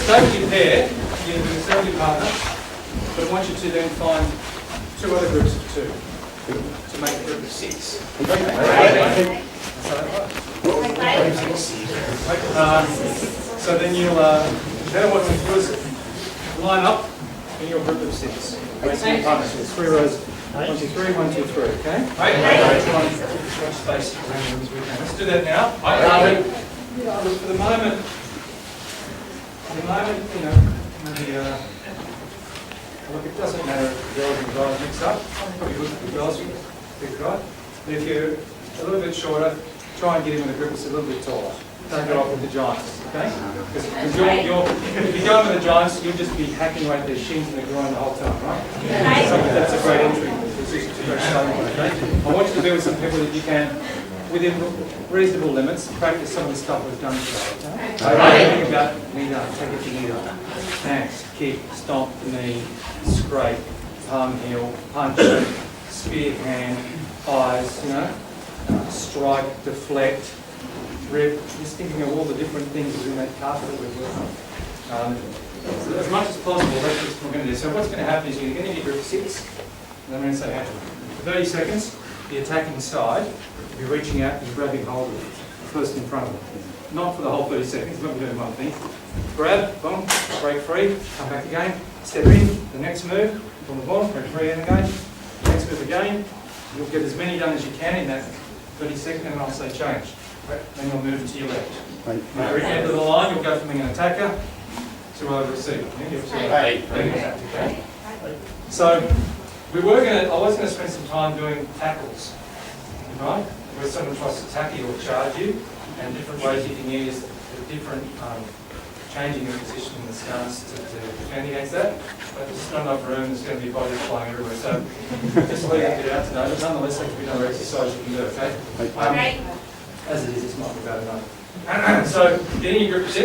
stay with your pair, you're going to stay with your partner, but I want you to then find 2 other groups of 2 to make a group of 6. So then you'll, then what we'll do is line up in your group of 6. It's 3 rows. 1, 2, 3, 1, 2, 3, okay? Space around them as we can. Let's do that now. Look, for the moment, you know, maybe, look, it doesn't matter if the girls and guys mix up. Probably good for the girls, pick right. But if you're a little bit shorter, try and get him in a group that's a little bit taller. Don't go off with the giants, okay? Because if you go with the giants, you'll just be hacking right their shins and their groin the whole time, right? So that's a great entry position to go starting with, okay? I want you to be with some people that you can, within reasonable limits, practice some of the stuff we've done today, okay? Think about Nidan, take it to Nidan. Snacks, kick, stomp, knee, scrape, palm heel, punch, spear hand, eyes, you know, strike, deflect, rip, just thinking of all the different things within that kata that we're working on. So as much as possible, that's what we're going to do. So what's going to happen is you're going to get into group 6, and I'm going to say, hey, for 30 seconds, the attacking side, you'll be reaching out and grabbing hold of the person in front of them. Not for the whole 30 seconds, not doing one thing. Grab, boom, break free, come back again, step in, the next move, from the bottom, break free in again, the next move again. You'll get as many done as you can in that 30 seconds, and I'll say change. Then you'll move to your left. At the end of the line, you'll go from being an attacker to a receiver. Okay. So I was going to spend some time doing tackles, right? Where someone tries to tackle you or charge you, and different ways you can use the different changing your position in the stance to defend against that. But there's not enough room, there's going to be bodies flying everywhere. So just leave it out today, but nonetheless there can be another exercise you can do, okay? As it is, it's not about enough. So getting your group of 6,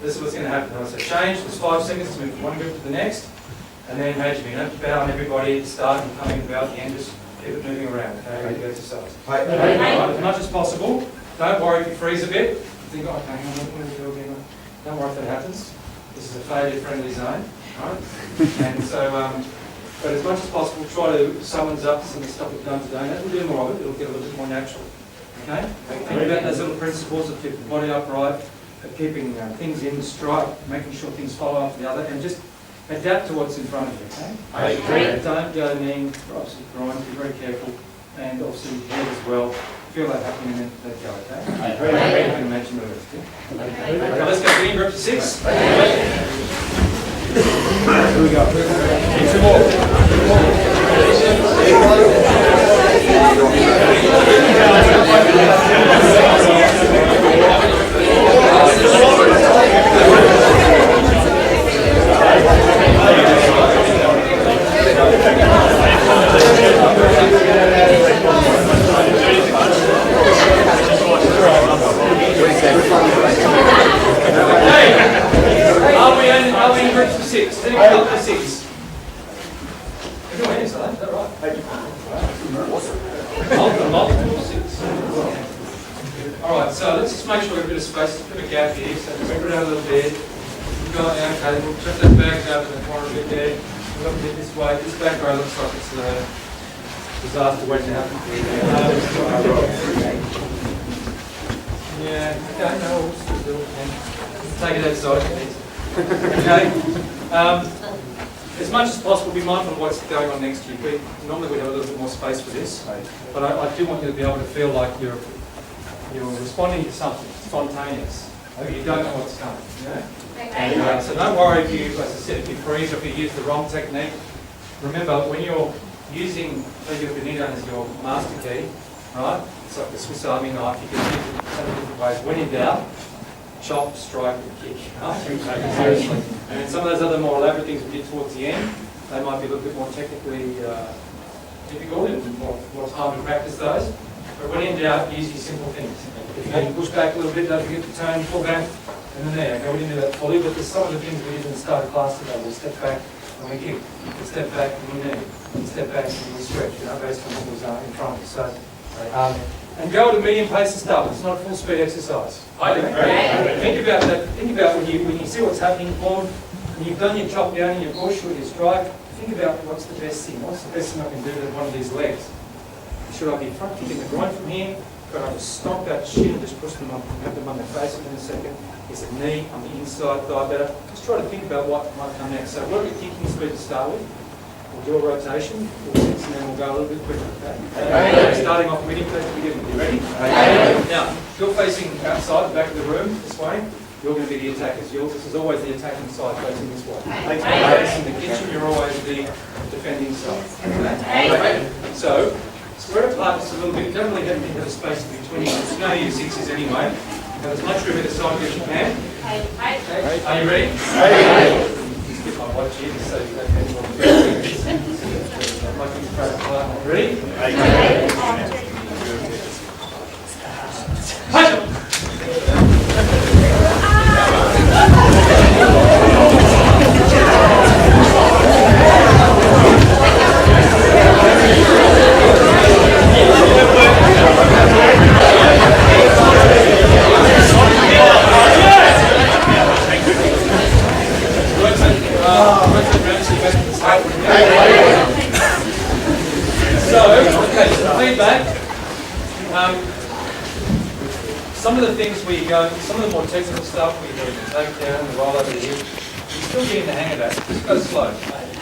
this is what's going to happen. I said change, there's 5 seconds to move from one group to the next, and then imagine you don't bow on everybody at the start and coming about at the end, just keep it moving around, okay? Good exercise. As much as possible. Don't worry if you freeze a bit. Think, okay, hang on, what do we do again? Don't worry if that happens. This is a failure-friendly zone, right? And so, but as much as possible, try to summons up some of the stuff we've done today. And as we do more of it, it'll get a little bit more natural. Okay? Think about those little principles of keeping the body upright, of keeping things in strike, making sure things follow after the other, and just adapt to what's in front of you. Okay? Don't go kneeing, obviously groin, be very careful, and obviously head as well. Feel that happening and then let go, okay? I can imagine the rest. Okay, let's go. Green group to 6. Here we go. 2 more. Are we in groups of 6? Is anyone up to 6? Everyone is, is that right? Multiple 6. Alright, so let's just make sure we've got a bit of space, a bit of a gap here. So just put it out a little bit. Go down, okay, we'll chuck that back up in the corner a bit there. We'll look a bit this way. This back row looks like it's a disaster waiting to happen. Yeah, okay, no, we'll just do it. Take it outside. Okay. As much as possible, be mindful of what's going on next to you. Normally we'd have a little bit more space for this, but I do want you to be able to feel like you're responding to something spontaneous. You don't know what's coming. You know? And, so don't worry if you, as I said, if you freeze or if you use the wrong technique. Remember, when you're using Taigyoku Nidan as your master key, right? It's like the Swiss Army knife. You can use it several different ways. When in doubt, chop, strike, and kick. Seriously. And some of those other more elaborate things we did towards the end, they might be a little bit more technically difficult and more time to practice those. But when in doubt, use your simple things. If you can push back a little bit, don't forget to turn, pull back, and then there. Okay, we didn't do that fully, but there's some of the things we did in the start of class today. We'll step back and we kick. We'll step back and we knee. We'll step back and we stretch, based on what was in front of us. So, and go at a medium pace to start with. It's not a full speed exercise. Think about that. Think about when you see what's happening form, and you've done your chop down and your push or your strike. Think about what's the best thing. What's the best thing I can do to one of these legs? Should I be front kicking the groin from here? Could I just stomp that shin and just push them up, have them on their face in a second? Is it knee on the inside thigh better? Just try to think about what might come next. So what are we kicking speed to start with? We'll do a rotation, 4 6, and then we'll go a little bit quicker. Okay? Starting off medium pace to begin with. You ready? Now, if you're facing outside the back of the room this way, you're going to be the attackers. This is always the attacking side facing this way. Facing the kitchen, you're always the defending side. Okay? So, spread apart just a little bit. Don't really have anything to have a space between you. It's no your sixes anyway. Have as much room either side as you can. Okay. Are you ready? Just get my watch here just so you don't get more things. Ready? Some of the things we go, some of the more technical stuff we do, the takedown, the roll over the hip, you're still getting the hang of that. Just go slow.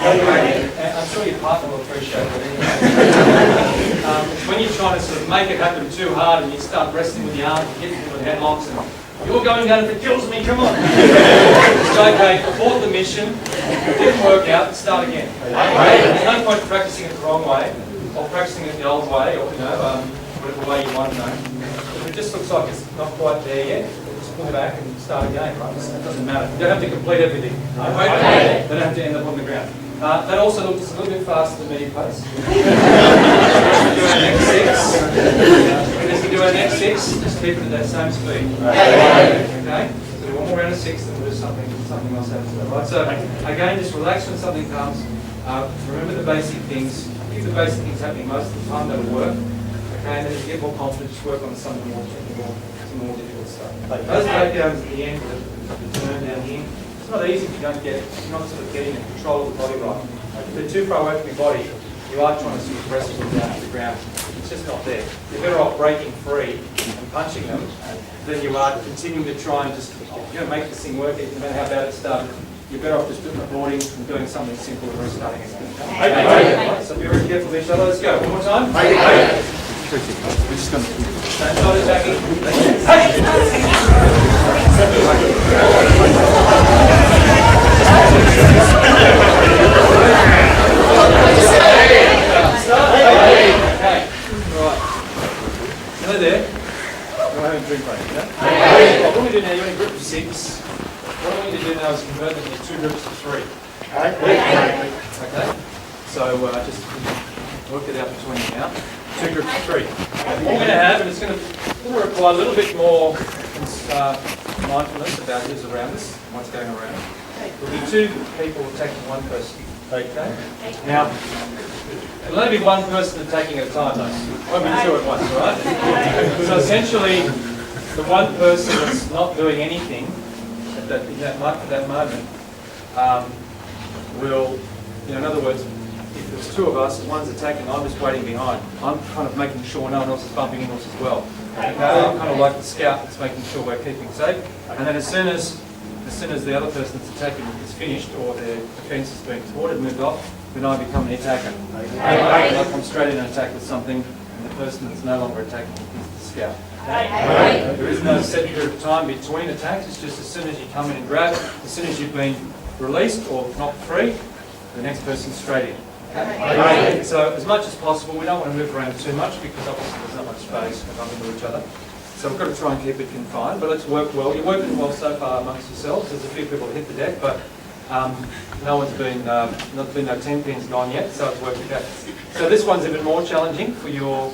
And I'm sure your partner will appreciate that anyway. When you're trying to sort of make it happen too hard and you start wrestling with the arms and getting into headlocks and you're going down if it kills me, come on. It's okay, abort the mission, it didn't work out, start again. There's no point practicing it the wrong way or practicing it the old way or whatever way you want to know. If it just looks like it's not quite there yet, just pull back and start again, right? It doesn't matter. You don't have to complete everything. They don't have to end up on the ground. That also looks a little bit faster than medium pace. As we do our next six, just keep it at that same speed. Okay? So do one more round of 6, then we'll do something else after that. Right? So again, just relax when something comes. Remember the basic things. Keep the basic things happening most of the time, that'll work. Okay, and then as you get more confident, just work on some more technical, some more difficult stuff. Those takedowns at the end, the turn down here, it's not easy if you're not sort of getting in control of the body right. If they're too far away from your body, you are trying to sort of wrestle them down to the ground. It's just not there. You're better off breaking free and punching them than you are continuing to try and just make this thing work, no matter how bad it started. You're better off just boarding and doing something simple and restarting again. Okay. So be very careful with each other. Let's go. One more time. We're just going to start attacking. Hello there. We're having a drink break, okay? What I want you to do now, you're in a group of 6. What I want you to do now is convert them into 2 groups of 3. Okay? So just work it out between you now. 2 groups of 3. What we're going to have, and it's going to require a little bit more mindfulness about who's around us and what's going around. There'll be 2 people attacking 1 person. Okay? Now, it'll only be 1 person attacking at a time, though. It won't be 2 at once, right? So essentially, the 1 person that's not doing anything at that moment will, in other words, if there's 2 of us and 1's attacking, I'm just waiting behind. I'm kind of making sure no one else is bumping into us as well. Okay? I'm kind of like the scout that's making sure we're keeping safe. And then as soon as the other person that's attacking is finished or their defence has been thwarted, moved off, then I become the attacker. I come straight in and attack with something, and the person that's no longer attacking is the scout. There is no set period of time between attacks. It's just as soon as you come in and grab, as soon as you've been released or knocked free, the next person's straight in. Okay. So as much as possible, we don't want to move around too much because obviously there's not much space to bump into each other. So we've got to try and keep it confined, but let's work well. You're working well so far amongst yourselves. There's a few people hit the deck, but no one's been, not been no 10 pins gone yet, so it's working okay. So this one's even more challenging for your,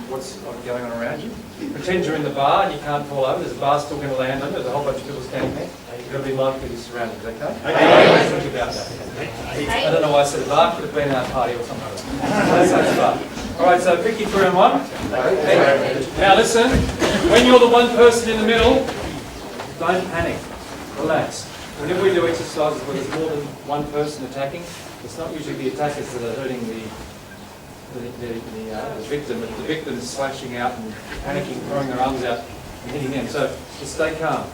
what's going on around you. Pretend you're in the bar and you can't fall over. There's a bar still going to land on you. There's a whole bunch of people standing there. You've got to be mindful of your surroundings, okay? Think about that. I don't know why I said a bar. Could have been our party or something like that. That's a bar. Alright, so pick your 3 and 1. Now listen, when you're the one person in the middle, don't panic. Relax. Whenever we do exercises where there's more than one person attacking, it's not usually the attackers that are hurting the victim, but the victim is slashing out and panicking, throwing their arms out and hitting them. So just stay calm.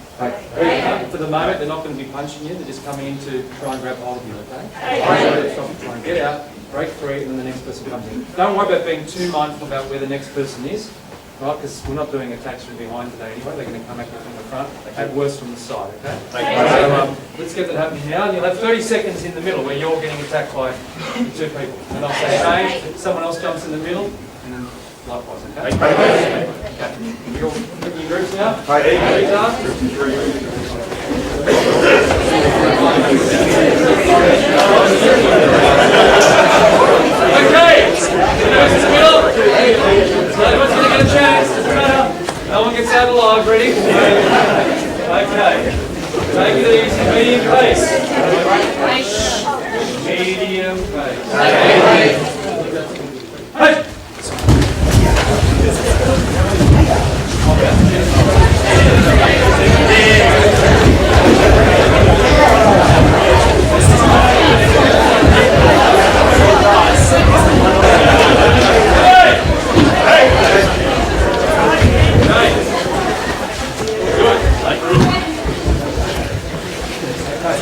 For the moment, they're not going to be punching you, they're just coming in to try and grab hold of you, okay? Try and get out, break free, and then the next person comes in. Don't worry about being too mindful about where the next person is, right? Because we're not doing attacks from behind today anyway, they're going to come at you from the front, at worst from the side, okay? So let's get that happening now, and you'll have 30 seconds in the middle where you're getting attacked by 2 people. And I'll say change, someone else jumps in the middle, and then likewise, okay? You're picking your groups now? Okay. Who's in the middle? Everyone's going to get a chance, doesn't matter. No one gets out alive, ready? Okay. Take it easy, medium pace. Medium pace. Hey!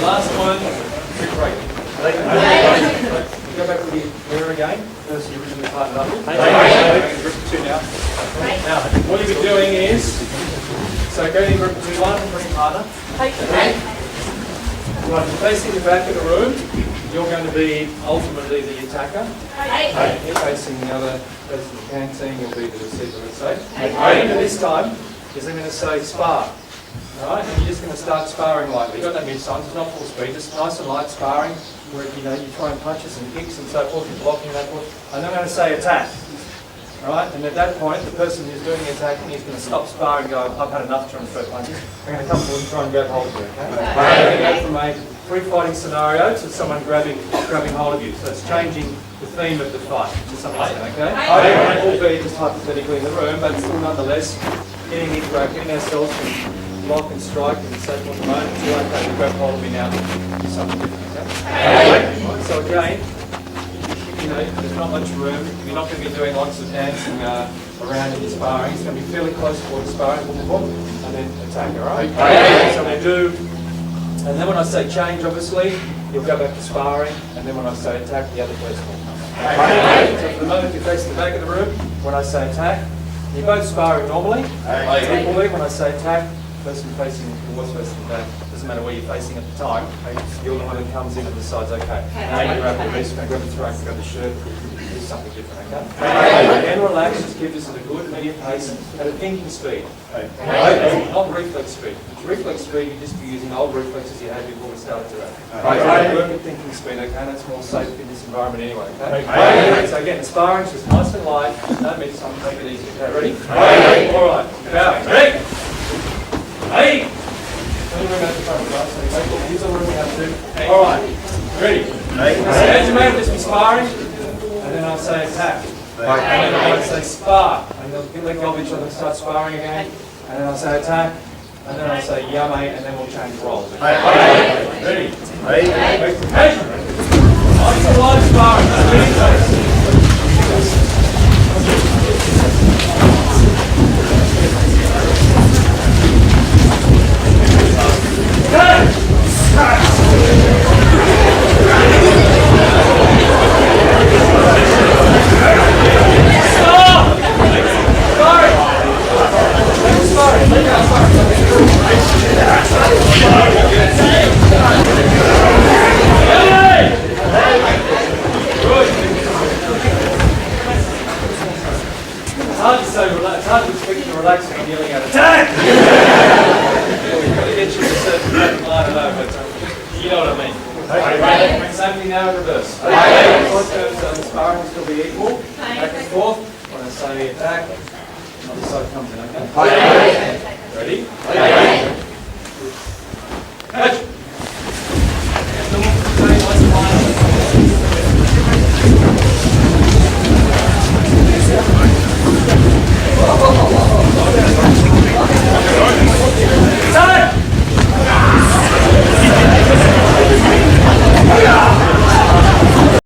Last one, quick break. Go back to the mirror again. First you originally partnered up. Group 2 now. Now, what you'll be doing is, so go to group 2-1, bring partner. Right, you're facing the back of the room. You're going to be ultimately the attacker. You're facing the other person in the canteen, you'll be the receiver, let's say. This time is I'm going to say spar. Alright, and you're just going to start sparring lightly. You've got no mid-signs, it's not full speed, just nice and light sparring, where you try and punches and kicks and so forth, you're blocking that forth. And I'm going to say attack. Alright, and at that point, the person who's doing the attacking is going to stop sparring and go, I've had enough trying to throw punches. I'm going to come forward and try and grab hold of you, okay? We're going to go from a free-fighting scenario to someone grabbing hold of you. So it's changing the theme of the fight to some extent, okay? Albeit just hypothetically in the room, but still nonetheless, getting ourselves from block and strike and so forth at the moment. It's like that, you grab hold of me now, do something different, okay? So again, there's not much room. You're not going to be doing lots of dancing around in your sparring. It's going to be fairly close to the sparring, and then attack, alright? So we do, and then when I say change, obviously, you'll go back to sparring, and then when I say attack, the other person will come back. So for the moment, you're facing the back of the room. When I say attack, you're both sparring normally. Equally, when I say attack, person facing towards facing the back, doesn't matter where you're facing at the time, you're the one that comes in and decides, okay, now you grab the wrist, grab the throat, grab the shirt, do something different, okay? Again, relax, just keep this at a good medium pace, at a thinking speed. Not reflex speed. Reflex speed, you'd just be using old reflexes you had before we started today. Work at thinking speed, okay? That's more safe in this environment anyway, okay? So again, the sparring's just nice and light, no mid-time, take it easy, okay? Ready? Alright, bowing. Ready? Hey! Alright, ready? As you may just be sparring, and then I'll say attack. And then I'll say spar. And they'll let go of each other and start sparring again. And then I'll say attack. And then I'll say yeah mate, and then we'll change roles. Ready? Hey! Nice and light sparring. It's hard to expect you to relax when you're dealing out attack! We've got to get you to a certain line, I know, but you know what I mean. Same thing now in reverse. Short terms, the sparring will still be equal. Back and forth. When I say attack, other side comes in, okay? Ready? Catch!